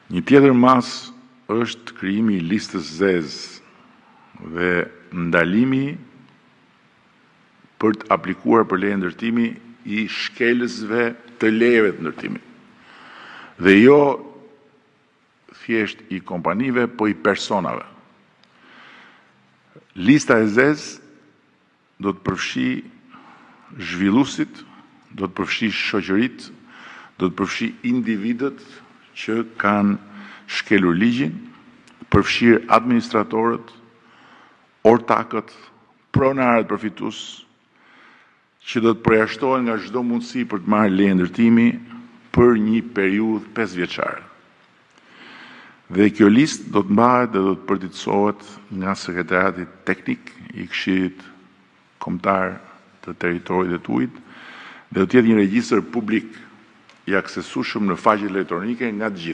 Një tjetër mas është krijimi i listës zezë dhe ndalimi për të aplikuar për leje ndërtimi i shkelësve të lejeve të ndërtimi. Dhe jo thjesht i kompanive, po i personave. Lista e zezë do të përfshi zhvilluesit, do të përfshi shoqëritë, do të përfshi individët që kanë shkelur ligjin, përfshirë administratorët, ortakët, pronarët përfitues, që do të përjashtohen nga çdo mundësi për të marrë leje ndërtimi për një periudhë 5 vjeçare. Dhe kjo listë do të mbahet dhe do të përditësohet nga Sekretariati Teknik i Këshillit Kombëtar të Territorit të Ujit dhe do të jetë një regjistër publik i aksesueshëm në faqet elektronike nga të gjithë.